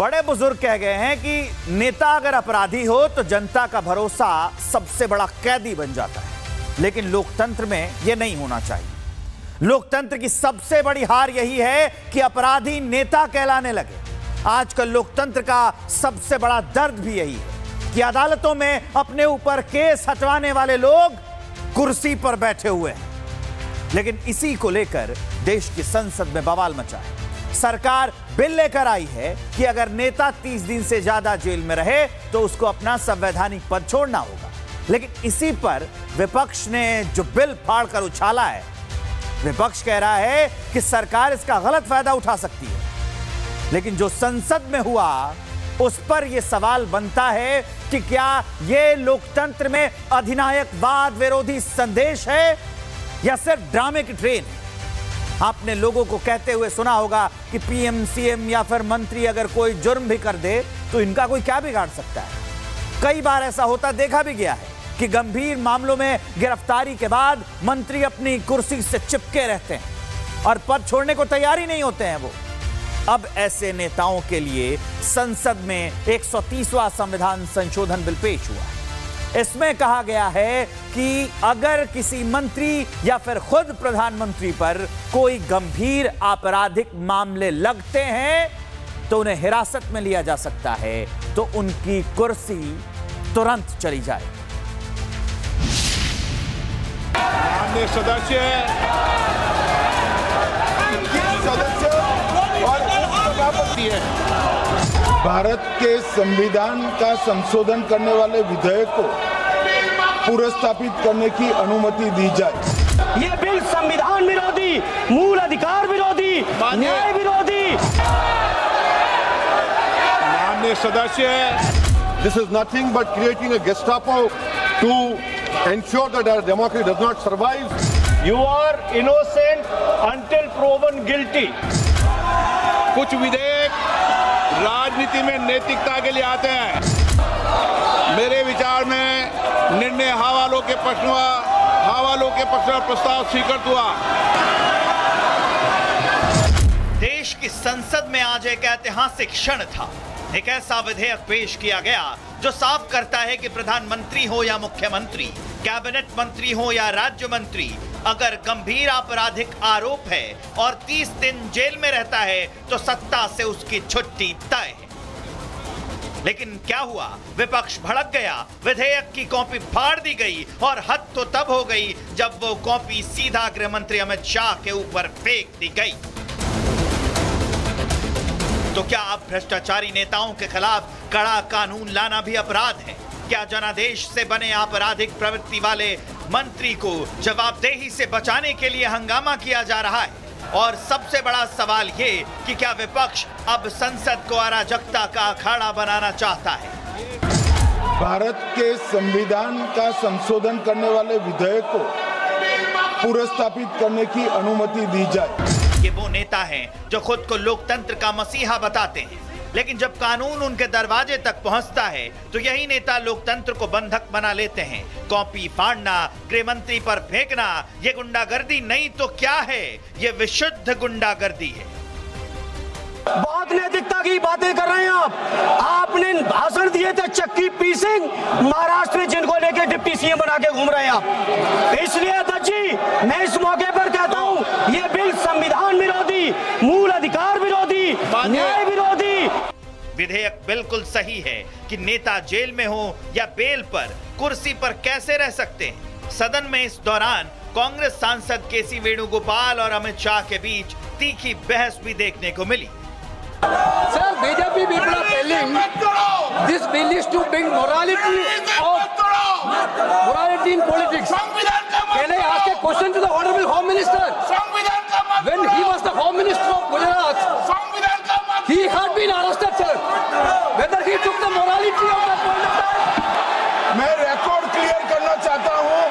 बड़े बुजुर्ग कह गए हैं कि नेता अगर अपराधी हो तो जनता का भरोसा सबसे बड़ा कैदी बन जाता है, लेकिन लोकतंत्र में यह नहीं होना चाहिए। लोकतंत्र की सबसे बड़ी हार यही है कि अपराधी नेता कहलाने लगे। आजकल लोकतंत्र का सबसे बड़ा दर्द भी यही है कि अदालतों में अपने ऊपर केस हटवाने वाले लोग कुर्सी पर बैठे हुए हैं, लेकिन इसी को लेकर देश की संसद में बवाल मचा है। सरकार बिल लेकर आई है कि अगर नेता 30 दिन से ज्यादा जेल में रहे तो उसको अपना संवैधानिक पद छोड़ना होगा, लेकिन इसी पर विपक्ष ने जो बिल फाड़कर उछाला है, विपक्ष कह रहा है कि सरकार इसका गलत फायदा उठा सकती है। लेकिन जो संसद में हुआ उस पर यह सवाल बनता है कि क्या यह लोकतंत्र में अधिनायकवाद विरोधी संदेश है या सिर्फ ड्रामे की ट्रेन है। आपने लोगों को कहते हुए सुना होगा कि पीएम, सीएम या फिर मंत्री अगर कोई जुर्म भी कर दे तो इनका कोई क्या बिगाड़ सकता है। कई बार ऐसा होता देखा भी गया है कि गंभीर मामलों में गिरफ्तारी के बाद मंत्री अपनी कुर्सी से चिपके रहते हैं और पद छोड़ने को तैयार ही नहीं होते हैं वो। अब ऐसे नेताओं के लिए संसद में 130वां संविधान संशोधन बिल पेश हुआ है। इसमें कहा गया है कि अगर किसी मंत्री या फिर खुद प्रधानमंत्री पर कोई गंभीर आपराधिक मामले लगते हैं तो उन्हें हिरासत में लिया जा सकता है, तो उनकी कुर्सी तुरंत चली जाए। माननीय सदस्य और उपसभापति है। भारत के संविधान का संशोधन करने वाले विधेयक को पुनर्स्थापित करने की अनुमति दी जाए। ये बिल संविधान विरोधी, मूल अधिकार विरोधी, न्याय विरोधी। माननीय सदस्य, This is nothing but creating a Gestapo to ensure that our democracy does not survive. You are innocent until proven guilty. कुछ विधेयक राजनीति में नैतिकता के लिए आते हैं। मेरे विचार में निर्णय हवालों के पक्ष में प्रस्ताव स्वीकृत हुआ। देश की संसद में आज एक ऐतिहासिक क्षण था। एक ऐसा विधेयक पेश किया गया जो साफ करता है कि प्रधानमंत्री हो या मुख्यमंत्री, कैबिनेट मंत्री हो या राज्य मंत्री, अगर गंभीर आपराधिक आरोप है और 30 दिन जेल में रहता है तो सत्ता से उसकी छुट्टी तय है। लेकिन क्या हुआ? विपक्ष भड़क गया, विधेयक की कॉपी फाड़ दी गई और हद तो तब हो गई जब वो कॉपी सीधा गृह मंत्री अमित शाह के ऊपर फेंक दी गई। तो क्या अब भ्रष्टाचारी नेताओं के खिलाफ कड़ा कानून लाना भी अपराध है? क्या जनादेश से बने आपराधिक प्रवृत्ति वाले मंत्री को जवाबदेही से बचाने के लिए हंगामा किया जा रहा है? और सबसे बड़ा सवाल ये कि क्या विपक्ष अब संसद को अराजकता का अखाड़ा बनाना चाहता है? भारत के संविधान का संशोधन करने वाले विधेयक को पुनर्स्थापित करने की अनुमति दी जाए। ये वो नेता हैं जो खुद को लोकतंत्र का मसीहा बताते हैं, लेकिन जब कानून उनके दरवाजे तक पहुंचता है तो यही नेता लोकतंत्र को बंधक बना लेते हैं। कॉपी फाड़ना, गृह मंत्री पर फेंकना, ये गुंडागर्दी नहीं तो क्या है? ये विशुद्ध गुंडागर्दी है। बहुत नैतिकता की बातें कर रहे हैं आप। आपने भाषण दिए थे चक्की पी सिंह, महाराष्ट्र में जिनको लेके डिप्टी सीएम बना के घूम रहे हैं आप। इसलिए अध्यक्ष जी, मैं इस मौके पर कहता हूं, ये बिल संविधान विरोधी, मूल अधिकार विरोधी, न्याय विरोधी। विधेयक बिल्कुल सही है कि नेता जेल में हो या बेल पर, कुर्सी पर कैसे रह सकते हैं। सदन में इस दौरान कांग्रेस सांसद केसी वेणुगोपाल और अमित शाह के बीच तीखी बहस भी देखने को मिली। Sir, BJP people are telling this bill is to bring morality in politics. Can I ask a question to the Honorable Home Minister? When he was the Home Minister of Gujarat, he had been arrested, sir. Whether he took the morality of that point of time? मैं record clear करना चाहता हूं,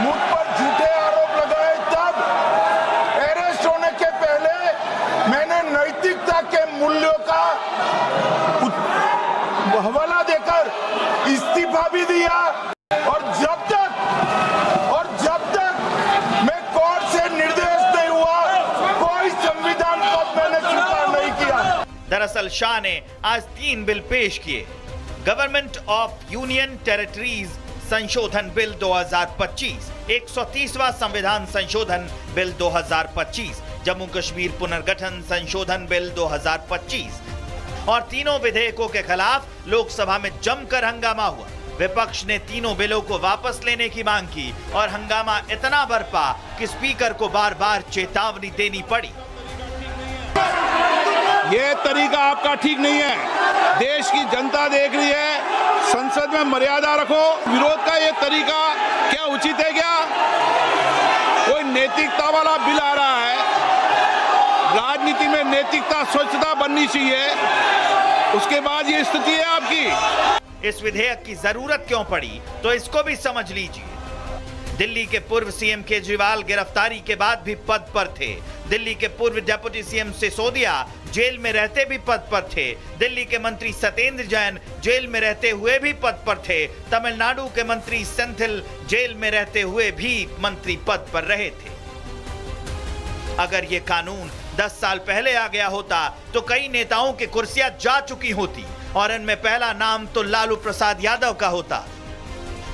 मुझ पर झूठे आरोप लगाए तब अरेस्ट होने के पहले मैंने नैतिकता के मूल्यों का हवाला देकर इस्तीफा भी दिया और जब तक मैं कोर्ट से निर्देश नहीं हुआ कोई संविधान पद मैंने स्वीकार नहीं किया। दरअसल प्रिंसिपल शाह ने आज 3 बिल पेश किए। गवर्नमेंट ऑफ यूनियन टेरिटरीज संशोधन बिल 2025, 130वां संविधान संशोधन बिल 2025, जम्मू कश्मीर पुनर्गठन संशोधन बिल 2025 और तीनों विधेयकों के खिलाफ लोकसभा में जमकर हंगामा हुआ। विपक्ष ने तीनों बिलों को वापस लेने की मांग की और हंगामा इतना बरपा कि स्पीकर को बार-बार चेतावनी देनी पड़ी। ये तरीका आपका ठीक नहीं है। देश की जनता देख रही है, संसद में मर्यादा रखो। विरोध का ये तरीका क्या उचित है? क्या कोई नैतिकता वाला बिल आ रहा है? राजनीति में नैतिकता, स्वच्छता बननी चाहिए। उसके बाद ये स्थिति है आपकी। इस विधेयक की जरूरत क्यों पड़ी तो इसको भी समझ लीजिए। दिल्ली के पूर्व सीएम केजरीवाल गिरफ्तारी के बाद भी पद पर थे। दिल्ली के पूर्व डिप्टी सीएम सिसोदिया जेल में रहते भी पद पर थे। दिल्ली के मंत्री सत्येंद्र जैन जेल में रहते हुए भी पद पर थे। तमिलनाडु के मंत्री सेंथिल जेल में रहते हुए भी मंत्री पद पर रहे थे। अगर ये कानून 10 साल पहले आ गया होता तो कई नेताओं की कुर्सियां जा चुकी होती और इनमें पहला नाम तो लालू प्रसाद यादव का होता।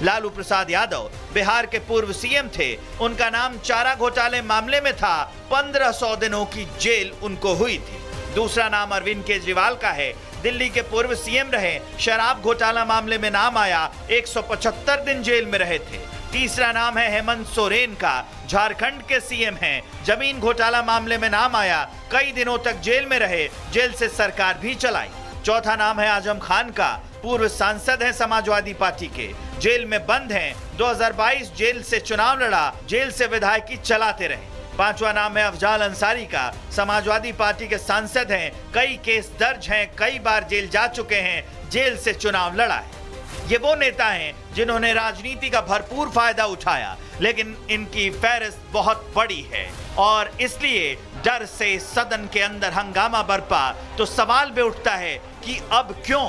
लालू प्रसाद यादव बिहार के पूर्व सीएम थे। उनका नाम चारा घोटाले मामले में था। 1500 दिनों की जेल उनको हुई थी। दूसरा नाम अरविंद केजरीवाल का है। दिल्ली के पूर्व सीएम रहे। शराब घोटाला मामले में नाम आया, 175 दिन जेल में रहे थे। तीसरा नाम है हेमंत सोरेन का, झारखंड के सीएम हैं। जमीन घोटाला मामले में नाम आया, कई दिनों तक जेल में रहे, जेल से सरकार भी चलाई। चौथा नाम है आजम खान का, पूर्व सांसद हैं समाजवादी पार्टी के, जेल में बंद हैं। 2022 जेल से चुनाव लड़ा, जेल से विधायकी चलाते रहे। पांचवा नाम है अफजाल अंसारी का, समाजवादी पार्टी के सांसद हैं, कई केस दर्ज हैं, कई बार जेल जा चुके हैं, जेल से चुनाव लड़ा है। ये वो नेता हैं जिन्होंने राजनीति का भरपूर फायदा उठाया, लेकिन इनकी फहरिस्त बहुत बड़ी है और इसलिए डर से सदन के अंदर हंगामा बरपा। तो सवाल भी उठता है कि अब क्यों?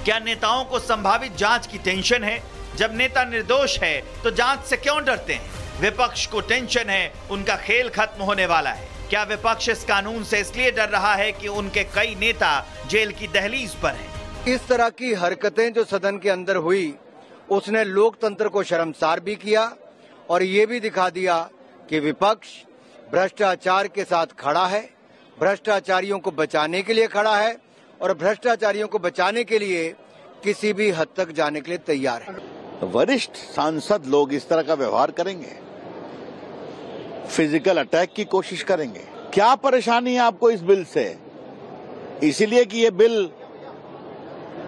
क्या नेताओं को संभावित जांच की टेंशन है? जब नेता निर्दोष है तो जांच से क्यों डरते हैं? विपक्ष को टेंशन है, उनका खेल खत्म होने वाला है। क्या विपक्ष इस कानून से इसलिए डर रहा है कि उनके कई नेता जेल की दहलीज पर हैं? इस तरह की हरकतें जो सदन के अंदर हुई, उसने लोकतंत्र को शर्मसार भी किया और ये भी दिखा दिया कि विपक्ष भ्रष्टाचार के साथ खड़ा है, भ्रष्टाचारियों को बचाने के लिए खड़ा है और भ्रष्टाचारियों को बचाने के लिए किसी भी हद तक जाने के लिए तैयार है। वरिष्ठ सांसद लोग इस तरह का व्यवहार करेंगे, फिजिकल अटैक की कोशिश करेंगे। क्या परेशानी है आपको इस बिल से? इसीलिए कि ये बिल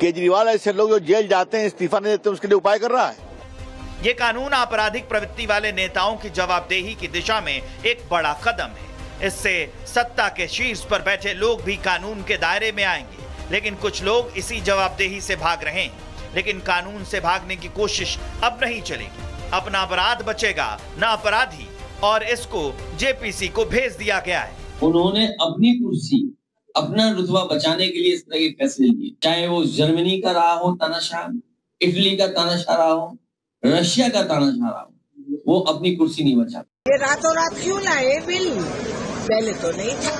केजरीवाल ऐसे लोग जो जेल जाते हैं, इस्तीफा नहीं देते, उसके लिए उपाय कर रहा है। ये कानून आपराधिक प्रवृत्ति वाले नेताओं की जवाबदेही की दिशा में एक बड़ा कदम है। इससे सत्ता के शीर्ष पर बैठे लोग भी कानून के दायरे में आएंगे, लेकिन कुछ लोग इसी जवाबदेही से भाग रहे हैं। लेकिन कानून से भागने की कोशिश अब नहीं चलेगी। अपना अपराध बचेगा, ना अपराधी, और इसको जेपीसी को भेज दिया गया है। उन्होंने अपनी कुर्सी, अपना रुतबा बचाने के लिए इस तरह के फैसले लिए, चाहे वो जर्मनी का रहा हो तानाशाह, इटली का तानाशाह रहा हो, रशिया का तानाशाह रहा हो, वो अपनी कुर्सी नहीं बचा। ये रातों रात क्यों लाए बिल? पहले तो नहीं था,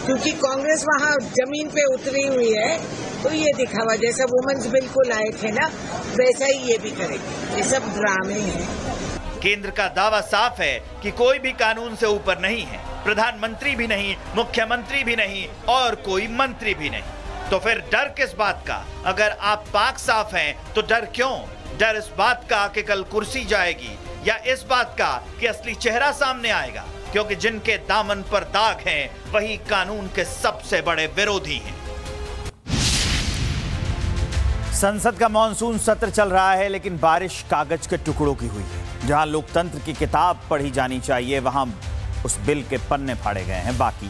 क्योंकि कांग्रेस वहाँ जमीन पे उतरी हुई है, तो ये दिखावा जैसा वुमेन्स बिल को लाए थे ना, वैसा ही ये भी करेंगे। ये सब ड्रामे हैं। केंद्र का दावा साफ है कि कोई भी कानून से ऊपर नहीं है। प्रधानमंत्री भी नहीं, मुख्यमंत्री भी नहीं और कोई मंत्री भी नहीं। तो फिर डर किस बात का? अगर आप पाक साफ हैं तो डर क्यों? डर इस बात का कि कल कुर्सी जाएगी या इस बात का कि असली चेहरा सामने आएगा? क्योंकि जिनके दामन पर दाग हैं वही कानून के सबसे बड़े विरोधी हैं। संसद का मॉनसून सत्र चल रहा है, लेकिन बारिश कागज के टुकड़ों की हुई है। जहां लोकतंत्र की किताब पढ़ी जानी चाहिए, वहां उस बिल के पन्ने फाड़े गए हैं। बाकी